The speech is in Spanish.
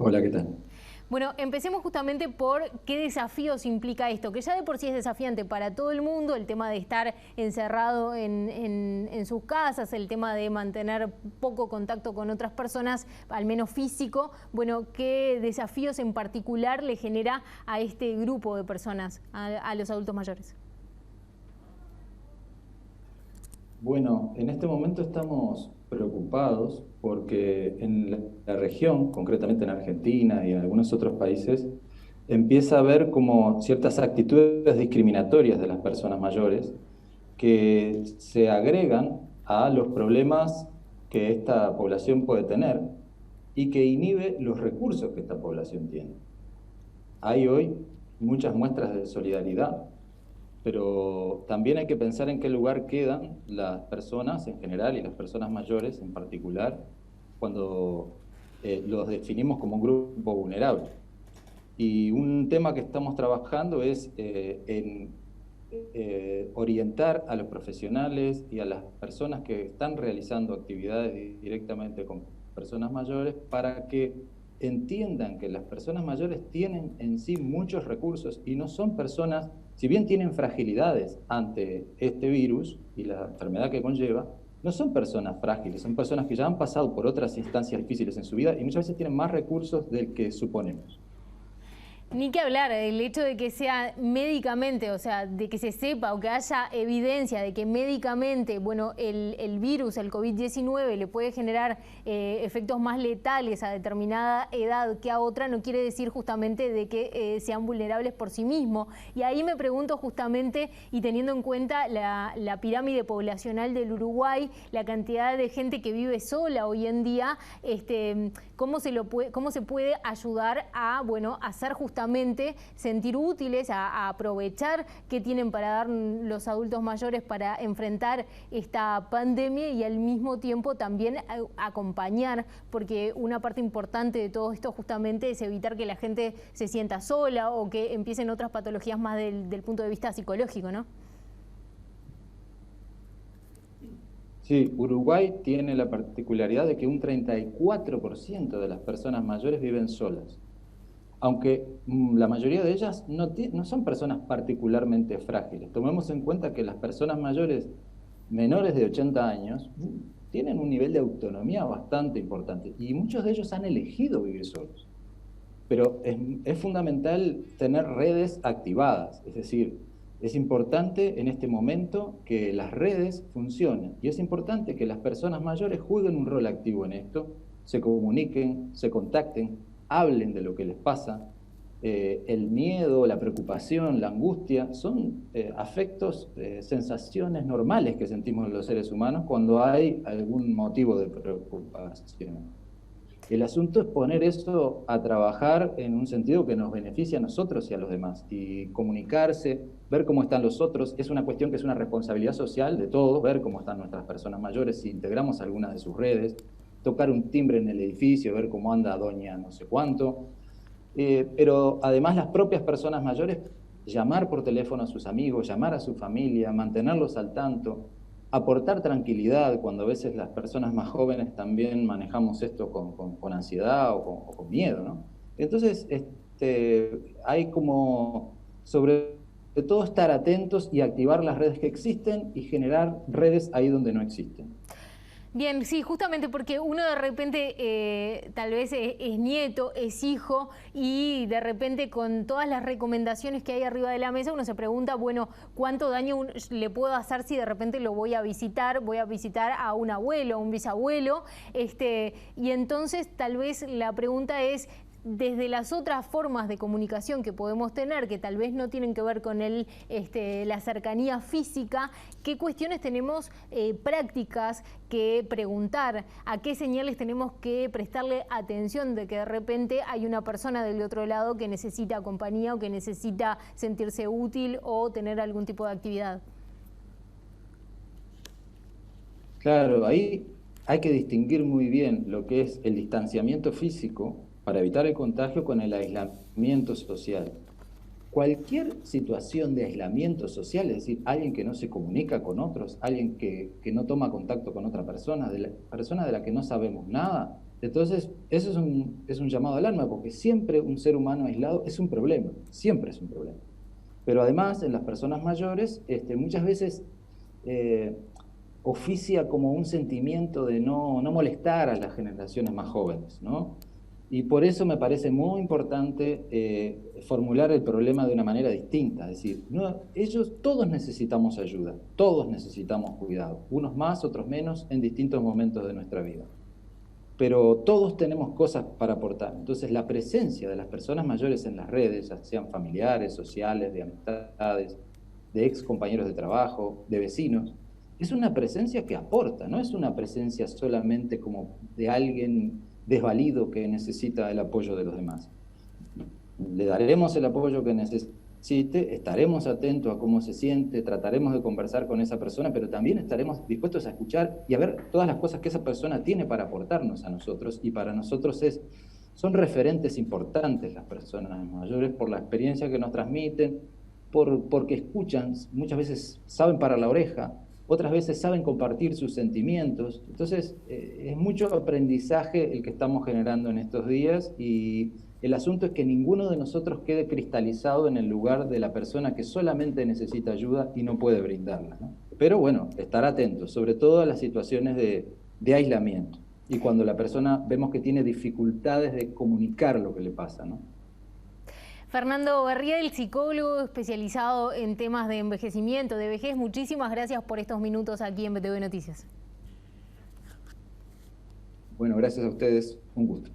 Hola, ¿qué tal? Bueno, empecemos justamente por qué desafíos implica esto, que ya de por sí es desafiante para todo el mundo, el tema de estar encerrado en sus casas, el tema de mantener poco contacto con otras personas, al menos físico. Bueno, ¿qué desafíos en particular le genera a este grupo de personas, a los adultos mayores? Bueno, en este momento estamos preocupados porque en la región, concretamente en Argentina y en algunos otros países, empieza a haber como ciertas actitudes discriminatorias de las personas mayores que se agregan a los problemas que esta población puede tener y que inhibe los recursos que esta población tiene. Hay hoy muchas muestras de solidaridad, pero también hay que pensar en qué lugar quedan las personas en general y las personas mayores en particular cuando los definimos como un grupo vulnerable. Y un tema que estamos trabajando es en orientar a los profesionales y a las personas que están realizando actividades directamente con personas mayores para que entiendan que las personas mayores tienen en sí muchos recursos y no son personas, si bien tienen fragilidades ante este virus y la enfermedad que conlleva, no son personas frágiles, son personas que ya han pasado por otras instancias difíciles en su vida y muchas veces tienen más recursos del que suponemos. Ni que hablar, el hecho de que sea médicamente, o sea, de que se sepa o que haya evidencia de que médicamente, bueno, el virus, el COVID-19, le puede generar efectos más letales a determinada edad que a otra, no quiere decir justamente de que sean vulnerables por sí mismos. Y ahí me pregunto justamente, y teniendo en cuenta la pirámide poblacional del Uruguay, la cantidad de gente que vive sola hoy en día, ¿cómo se puede ayudar a, bueno, hacer justamente sentir útiles, a aprovechar qué tienen para dar los adultos mayores para enfrentar esta pandemia y al mismo tiempo también acompañar, porque una parte importante de todo esto justamente es evitar que la gente se sienta sola o que empiecen otras patologías más del punto de vista psicológico, ¿no? Sí, Uruguay tiene la particularidad de que un 34% de las personas mayores viven solas, aunque la mayoría de ellas no son personas particularmente frágiles. Tomemos en cuenta que las personas mayores menores de 80 años tienen un nivel de autonomía bastante importante y muchos de ellos han elegido vivir solos. Pero es fundamental tener redes activadas, es decir, es importante en este momento que las redes funcionen y es importante que las personas mayores jueguen un rol activo en esto, se comuniquen, se contacten, hablen de lo que les pasa. El miedo, la preocupación, la angustia son afectos, sensaciones normales que sentimos los seres humanos cuando hay algún motivo de preocupación. El asunto es poner eso a trabajar en un sentido que nos beneficie a nosotros y a los demás. Y comunicarse, ver cómo están los otros, es una cuestión que es una responsabilidad social de todos, ver cómo están nuestras personas mayores, si integramos algunas de sus redes, tocar un timbre en el edificio, ver cómo anda doña no sé cuánto. Pero además las propias personas mayores, llamar por teléfono a sus amigos, llamar a su familia, mantenerlos al tanto, aportar tranquilidad cuando a veces las personas más jóvenes también manejamos esto con ansiedad o con miedo, ¿no? Entonces, hay como sobre todo estar atentos y activar las redes que existen y generar redes ahí donde no existen. Bien, sí, justamente porque uno de repente tal vez es nieto, es hijo y de repente con todas las recomendaciones que hay arriba de la mesa uno se pregunta, bueno, ¿cuánto daño le puedo hacer si de repente lo voy a visitar a un abuelo, a un bisabuelo? Y entonces tal vez la pregunta es, desde las otras formas de comunicación que podemos tener, que tal vez no tienen que ver con la cercanía física, ¿qué cuestiones tenemos prácticas que preguntar? ¿A qué señales tenemos que prestarle atención de que de repente hay una persona del otro lado que necesita compañía o que necesita sentirse útil o tener algún tipo de actividad? Claro, ahí hay que distinguir muy bien lo que es el distanciamiento físico para evitar el contagio con el aislamiento social. Cualquier situación de aislamiento social, es decir, alguien que no se comunica con otros, alguien que no toma contacto con otra persona, persona de la que no sabemos nada, Entonces, eso es un llamado de alarma, porque siempre un ser humano aislado es un problema, siempre es un problema. Pero además, en las personas mayores, muchas veces oficia como un sentimiento de no molestar a las generaciones más jóvenes, ¿no? Y por eso me parece muy importante formular el problema de una manera distinta, es decir, no, todos necesitamos ayuda, todos necesitamos cuidado, unos más, otros menos, en distintos momentos de nuestra vida. Pero todos tenemos cosas para aportar. Entonces, la presencia de las personas mayores en las redes, ya sean familiares, sociales, de amistades, de ex compañeros de trabajo, de vecinos, es una presencia que aporta, no es una presencia solamente como de alguien desvalido que necesita el apoyo de los demás. Le daremos el apoyo que necesite, estaremos atentos a cómo se siente, trataremos de conversar con esa persona, pero también estaremos dispuestos a escuchar y a ver todas las cosas que esa persona tiene para aportarnos a nosotros, y para nosotros son referentes importantes las personas mayores por la experiencia que nos transmiten, porque escuchan, muchas veces saben parar la oreja, otras veces saben compartir sus sentimientos. Entonces, es mucho aprendizaje el que estamos generando en estos días, y el asunto es que ninguno de nosotros quede cristalizado en el lugar de la persona que solamente necesita ayuda y no puede brindarla, ¿no? Pero bueno, estar atentos, sobre todo a las situaciones de aislamiento, y cuando la persona vemos que tiene dificultades de comunicar lo que le pasa, ¿no? Fernando Barriel, psicólogo especializado en temas de envejecimiento, de vejez, muchísimas gracias por estos minutos aquí en BTV Noticias. Bueno, gracias a ustedes, un gusto.